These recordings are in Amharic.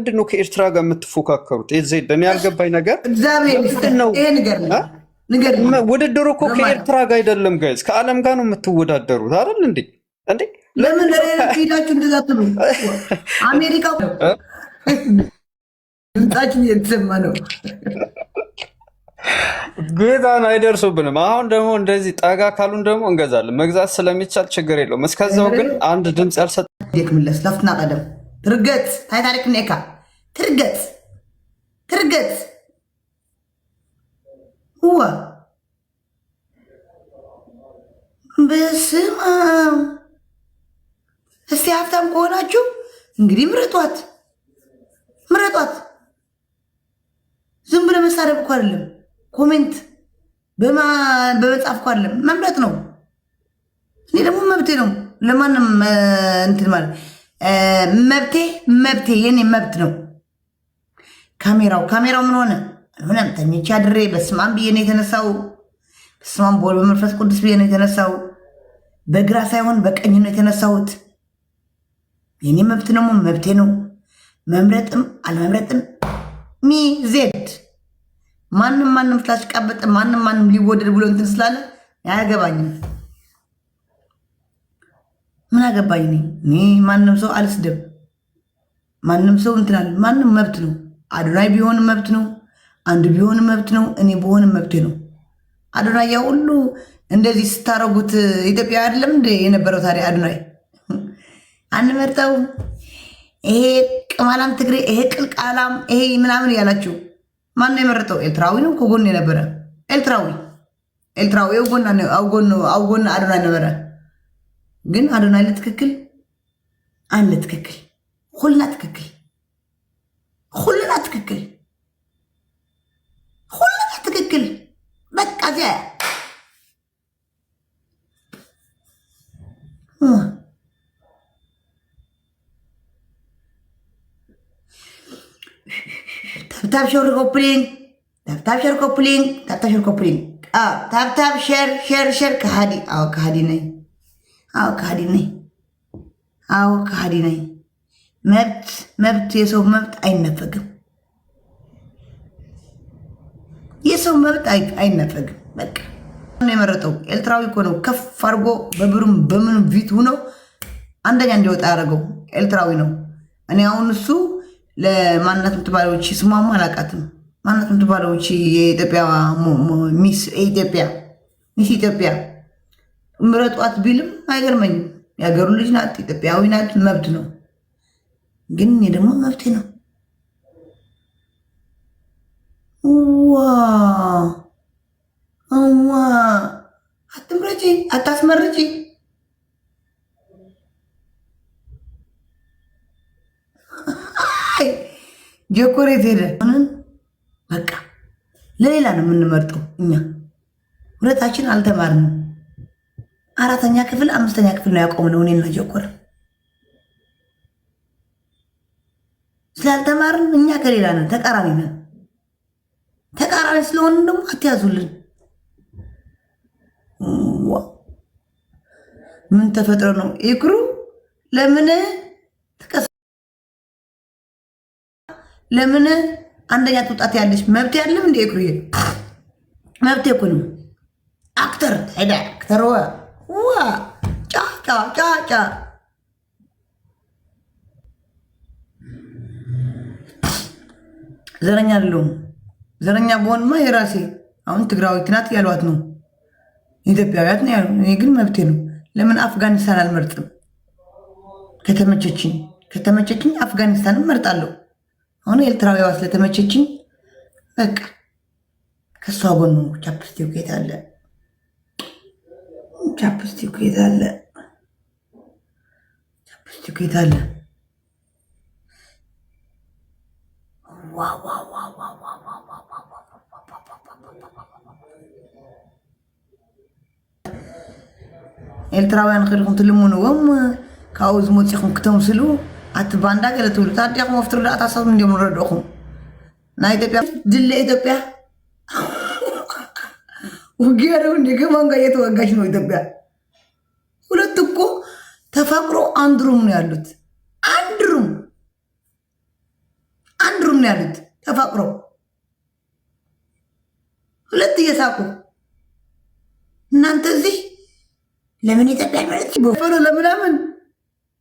ምንድነው ከኤርትራ ጋር የምትፎካከሩት? እዚህ ደን ያልገባኝ ነገር እግዚአብሔር ነው። ይሄ ነገር ውድድሩ እኮ ከኤርትራ ጋር አይደለም ጋይስ፣ ከዓለም ጋር ነው የምትወዳደሩት አይደል እንዴ? እንዴ ለምን ሄዳችሁ እንደዛ ትሉ? አሜሪካ ድምጻችን እየተሰማ ነው። ጌታን አይደርሱብንም። አሁን ደግሞ እንደዚህ ጠጋ ካሉን ደግሞ እንገዛለን። መግዛት ስለሚቻል ችግር የለውም። እስከዛው ግን አንድ ድምፅ ያልሰጠ ምለስ ለፍትና ቀደም ትርገት ታይ ታሪክ ነካ ትርገት ሁዋ በስማ እስቲ ሀብታም ከሆናችሁ እንግዲህ ምረጧት። ዝም ብለ መሳረብ እኮ አይደለም፣ ኮሜንት በመጻፍ እኮ አይደለም፣ መምረጥ ነው። እኔ ደግሞ መብቴ ነው ለማንም እንትን ማለት መብቴ የኔ መብት ነው። ካሜራው ምን ሆነ አልሆነም። ተኝቼ አድሬ በስማም ብዬ ነው የተነሳው። በስማም ቦል በመንፈስ ቅዱስ ብዬ ነው የተነሳው። በግራ ሳይሆን በቀኝ ነው የተነሳሁት። የኔ መብት ነው፣ መብቴ ነው። መምረጥም አለመምረጥም ሚ ዜድ ማንም ስላሽቃበጠ ማንም ሊወደድ ብሎ እንትን ስላለ አያገባኝም። ምን አገባኝ እኔ ማንም ሰው አልስደብ። ማንም ሰው እንትን አለ። ማንም መብት ነው። አዶናይ ቢሆንም መብት ነው። አንድ ቢሆንም መብት ነው። እኔ በሆንም መብቴ ነው። አዶናይ ያ ሁሉ እንደዚህ ስታረጉት ኢትዮጵያ አይደለም እንደ የነበረው ታዲያ አዶናይ አንመርጠው። ይሄ ቅማላም ትግሬ፣ ይሄ ቅልቃላም፣ ይሄ ምናምን ያላችሁ ማን ነው የመረጠው? ኤርትራዊ ነው ከጎን የነበረ ኤርትራዊ አውጎን አዶናይ ነበረ። ግን አዶናይ ለትክክል አንድ ትክክል ሁልና ትክክል በቃ ዚያ ታብታብ ሸር ከሃዲ ከሃዲ ነኝ። መብት የሰው መብት አይነፈግም። በቃ ነው የመረጠው። ኤርትራዊ እኮ ነው ከፍ አድርጎ በብሩም በምንም ፊት ሆነው አንደኛ እንዲወጣ ያደረገው ኤርትራዊ ነው። እኔ አሁን እሱ ለማንነት የምትባለዎች ስሟማ አላውቃትም። ማንነት የምትባለዎች የኢትዮጵያ ሚስ ኢትዮጵያ ምረጧት ቢልም አይገርመኝም። የሀገሩ ልጅ ናት፣ ኢትዮጵያዊ ናት፣ መብት ነው። ግን እኔ ደግሞ መብቴ ነው። አትምረጪ፣ አታስመርጪ። ጀኮሬት ሄደ። በቃ ለሌላ ነው የምንመርጠው። እኛ ሁለታችን አልተማርንም። 4ኛ ክፍል 5ኛ ክፍል ነው ያቆምነው እኔና ጀኮር። ስላልተማርን እኛ ከሌላ ነን፣ ተቃራኒ ነን። ተቃራኒ ስለሆን ደግሞ አትያዙልን። ምን ተፈጥሮ ነው ይክሩ? ለምን አንደኛ ትውጣት ያለች መብት ያለም እንደ ይክሩ መብት እኮ ነው። አክተር ሄዳ አክተር ጫ ዘረኛ አይደለሁም። ዘረኛ በሆንማ የራሴ አሁን ትግራዊት ናት ያሏት ነው፣ ኢትዮጵያዊት ነው ያሉ። እኔ ግን መብቴ ነው። ለምን አፍጋኒስታን አልመርጥም? ከተመቸችኝ አፍጋኒስታንን መርጣለሁ። አሁን ኤርትራዊዋ ስለተመቸችኝ በቃ ከሷ ጎን ነው። ቻፕስቲክ የት አለ? ኤርትራውያን ክልኩም ትልሙንዎም ካብኡ ዝመፂኹም ክተምስሉ ኣትባንዳ ገለ ትብሉ ታዲያኹም ወፍትሩ ዳ ታሳብ እንዲም ንረድእኹም ናይ ኢትዮጵያ ድለ ኢትዮጵያ ውጊያው እንደ ገማንጋ እየተዋጋች ነው ኢትዮጵያ። ሁለት እኮ ተፋቅሮ አንድ ሩም ነው ያሉት። አንድ ሩም ሁለቱም ነው ያሉት ተፋቅሮ ሁለት እየሳቁ እናንተ እዚህ ለምን ኢትዮጵያ ማለት በፎሎ ለምናምን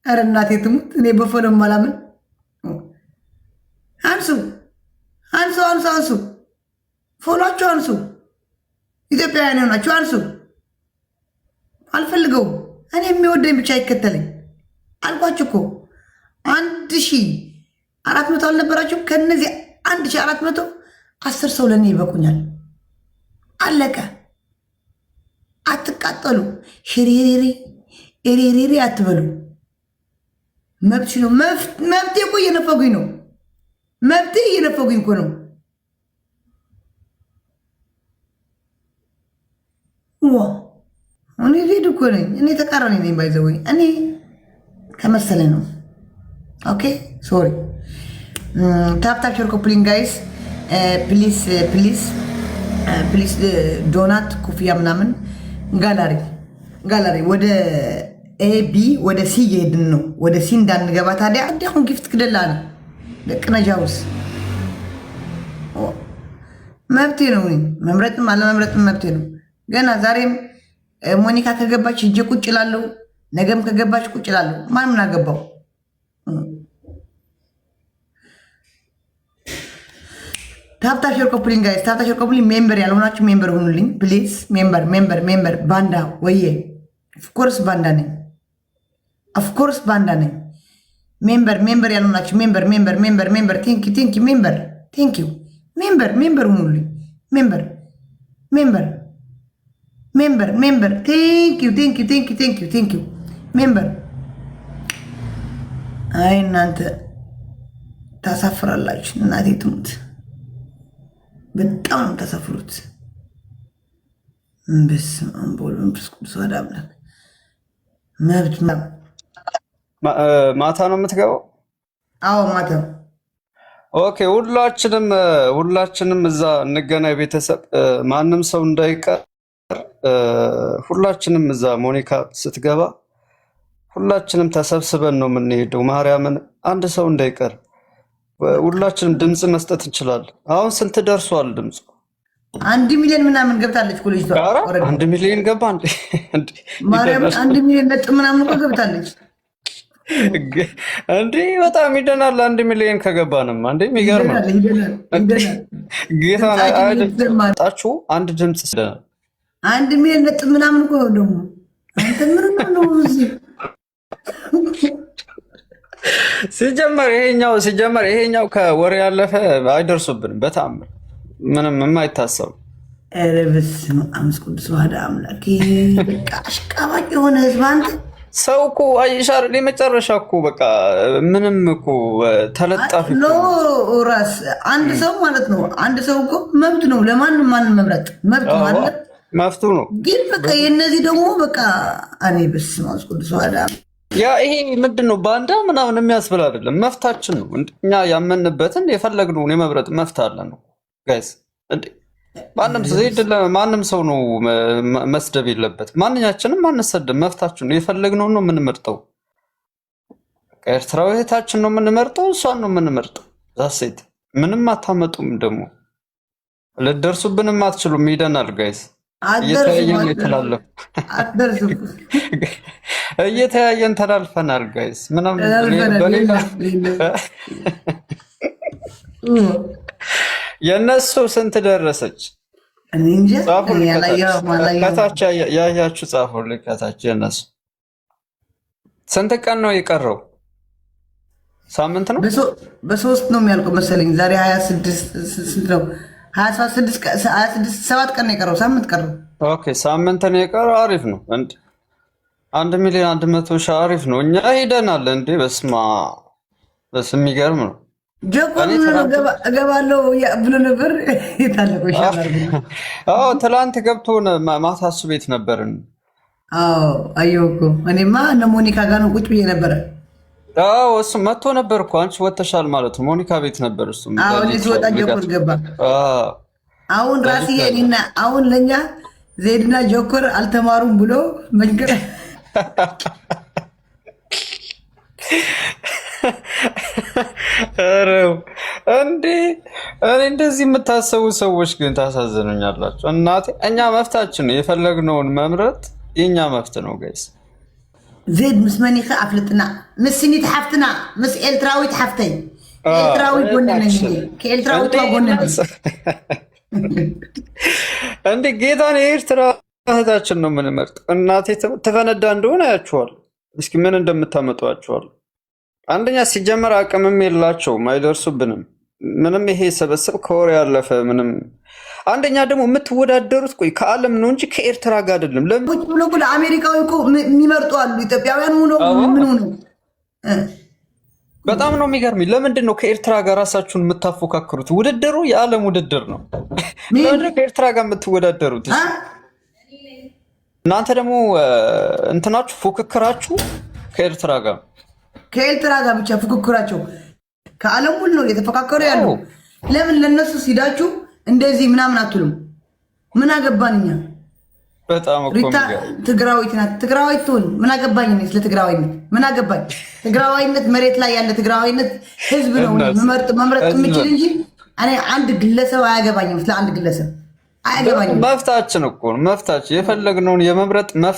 ኧረ እናቴ ትሙት እኔ በፎሎ ማላምን አንሱ አንሱ አንሱ አንሱ ፎሎአችሁ አንሱ ኢትዮጵያውያን ሆናችሁ አንሱ አልፈልገውም እኔ የሚወደኝ ብቻ ይከተለኝ አልኳችሁ እኮ 1400 አልነበራችሁም ከነዚህ 1400 10 ሰው ለኔ ይበቁኛል አለቀ አትቃጠሉ ሽሪሪሪ ኤሪሪሪ አትበሉ መብት ነው መብት እኮ እየነፈጉኝ ነው መብት እየነፈጉኝ እኮ ነው ዋ እኔ ቪዲዮ እኮ ነኝ እኔ ተቃራኒ ነኝ ባይዘወኝ እኔ ከመሰለ ነው ኦኬ ሶሪ ታፕ ሼር ኮፕሊንግ ጋይስ ፕሊዝ ፕሊዝ ፕሊዝ ዶናት ኮፊያ ምናምን ጋላሪ ወደ ኤቢ ወደ ሲ እየሄድን ነው ወደ ሲ እንዳንገባ ታዲያ አሁን ጊፍት ክደላ ነው ለቅነጃውስ መብቴ ነው መምረጥም አለመምረጥም መብቴ ነው ገና ዛሬም ሞኒካ ከገባች እጄ ቁጭ እላለሁ ነገም ከገባች ቁጭ እላለሁ ማን ምን አገባው ታፕታ ሼር ኮፕሊንግ ጋይስ ታፕታ ሼር ኮፕሊንግ ሜምበር ያልሆናችሁ ሜምበር ሁኑልኝ ፕሊዝ ሜምበር ባንዳ ወዬ ኦፍኮርስ ባንዳ ነኝ ሜምበር ያልሆናችሁ ሜምበር ቴንክ ዩ ሜምበር ሁኑልኝ ሜምበር ቴንክ ዩ ሜምበር አይ እናንተ ታሳፍራላችሁ እናቴ ትሙት በጣም ተሰፍሩት በስመ አብ ወወልድ ወመንፈስ ቅዱስ አሐዱ አምላክ መብት ማታ ነው የምትገባው አዎ ማታ ኦኬ ሁላችንም እዛ እንገናኝ ቤተሰብ ማንም ሰው እንዳይቀር ሁላችንም እዛ ሞኒካ ስትገባ ሁላችንም ተሰብስበን ነው የምንሄደው ማርያምን አንድ ሰው እንዳይቀር ሁላችንም ድምጽ መስጠት እንችላለን አሁን ስንት ደርሷል ድምጽ 1 ሚሊዮን ምናምን ገብታለች ኮሌጅቷ 1 ሚሊዮን ገባ እንዴ ማርያም 1 ሚሊዮን ነጥ ምናምን እኮ ገብታለች እንዴ በጣም ይደናል 1 ሚሊዮን ከገባንም አንዴ የሚገርም ጌታ አይደጣችሁ አንድ ድምጽ 1 ሚሊዮን ነጥ ምናምን እኮ ደግሞ አንተ ምን ነው እዚህ ሲጀመር ይሄኛው ከወሬ ያለፈ አይደርሱብንም በጣም ምንም የማይታሰብ ኧረ በስመ አብ ቅዱስ ዋህድ አምላክ በቃ አሽቃባጭ የሆነ ህዝብ አንተ ሰው እኮ አይሻር ለመጨረሻ እኮ በቃ ምንም እኮ ተለጣፊ ነው ራስ አንድ ሰው ማለት ነው አንድ ሰው እኮ መብት ነው ለማንም ማንን መምረጥ መብት ማለት መፍቱ ነው ግን በቃ የነዚህ ደግሞ በቃ እኔ በስመ አብ ቅዱስ ዋህድ ያ ይሄ ምንድነው ባንዳ ምናምን የሚያስብል አይደለም መፍታችን ነው እኛ ያመንበትን የፈለግነውን የመብረጥ መፍት አለን ነው ጋይስ እንዴ ማንም ሰው ነው መስደብ የለበት ማንኛችንም አንሰደብ መፍታችን ነው የፈለግነውን ነው የምንመርጠው ኤርትራዊታችን ነው የምንመርጠው እሷን ነው የምንመርጠው ዛሴት ምንም አታመጡም ደግሞ ልደርሱብንም አትችሉም ይደናል ጋይስ እየተያየን ተላልፈናል ጋይስ ምንም የነሱ ስንት ደረሰች ከታች ያያችሁ ጻፉልኝ ከታች የነሱ ስንት ቀን ነው የቀረው ሳምንት ነው በሶስት ነው የሚያልቀው መሰለኝ ዛሬ 26 ስንት ነው 26 7 ቀን ነው የቀረው ሳምንት ቀረው ኦኬ ሳምንት ነው የቀረው አሪፍ ነው 1 ሚሊዮን 100 ሺህ አሪፍ ነው እኛ ሄደናል እንዴ በስማ የሚገርም ነው ጆኮን እገባለሁ ብሎ ነበር የታለቀው ይሻላል አዎ ትላንት ገብቶ ማታ እሱ ቤት ነበርን አዎ አየሁኮ እኔማ እነ ሞኒካ ጋር ነው ቁጭ ብዬ ነበር አዎ እሱ መጥቶ ነበር እኮ አንቺ ወተሻል ማለት ነው ሞኒካ ቤት ነበር እሱ አዎ ሊወጣ ጆኮር ገባ አሁን ራስዬ እኔና አሁን ለኛ ዜድና ጆኮር አልተማሩም ብሎ መንገር እንዴ እኔ እንደዚህ የምታሰቡ ሰዎች ግን ታሳዝኑኛላችሁ። እናቴ እኛ መፍታችን ነው፣ የፈለግነውን መምረጥ የኛ መፍት ነው ጋይስ። ዜድ ምስ መኒኸ አፍልጥና ምስ ስኒት ሓፍትና ምስ ኤርትራዊት ሓፍተይ ኤርትራዊ ጎነነ ከኤርትራዊት ጎነነ እንዴ ጌታን የኤርትራ እህታችን ነው የምንመርጥ። እናቴ ተፈነዳ እንደሆነ አያችኋል። እስኪ ምን እንደምታመጧቸዋል። አንደኛ ሲጀመር አቅምም የላቸውም፣ አይደርሱብንም ምንም። ይሄ ሰበሰብ ከወሬ ያለፈ ምንም። አንደኛ ደግሞ የምትወዳደሩት ቆይ ከዓለም ነው እንጂ ከኤርትራ ጋር አይደለም። ለምን ብሎ ብሎ አሜሪካዊ እኮ የሚመርጡ አሉ ኢትዮጵያውያን ሆኖ ምን ሆኖ በጣም ነው የሚገርምኝ። ለምንድን ነው ከኤርትራ ጋር ራሳችሁን የምታፎካክሩት? ውድድሩ የዓለም ውድድር ነው። ለምንድን ነው ከኤርትራ ጋር የምትወዳደሩት? እናንተ ደግሞ እንትናችሁ ፉክክራችሁ ከኤርትራ ጋር ብቻ ፉክክራቸው ከዓለም ሁሉ ነው እየተፈካከሩ ያሉ። ለምን ለነሱ ሲዳችሁ እንደዚህ ምናምን አትሉም? ምን አገባንኛ? በጣም እኮ ሪታ ትግራዊት ናት። ትግራዊት ትሁን ምን አገባኝ? ስለ ትግራዊነት ምን አገባኝ? ትግራዊነት መሬት ላይ ያለ ትግራዊነት ህዝብ ነው መምረጥ የሚችል እንጂ እኔ አንድ ግለሰብ አያገባኝም። ስለ አንድ ግለሰብ አያገባኝም። መፍታችን እኮ ነው መፍታችን። የፈለግነውን የመምረጥ መፍት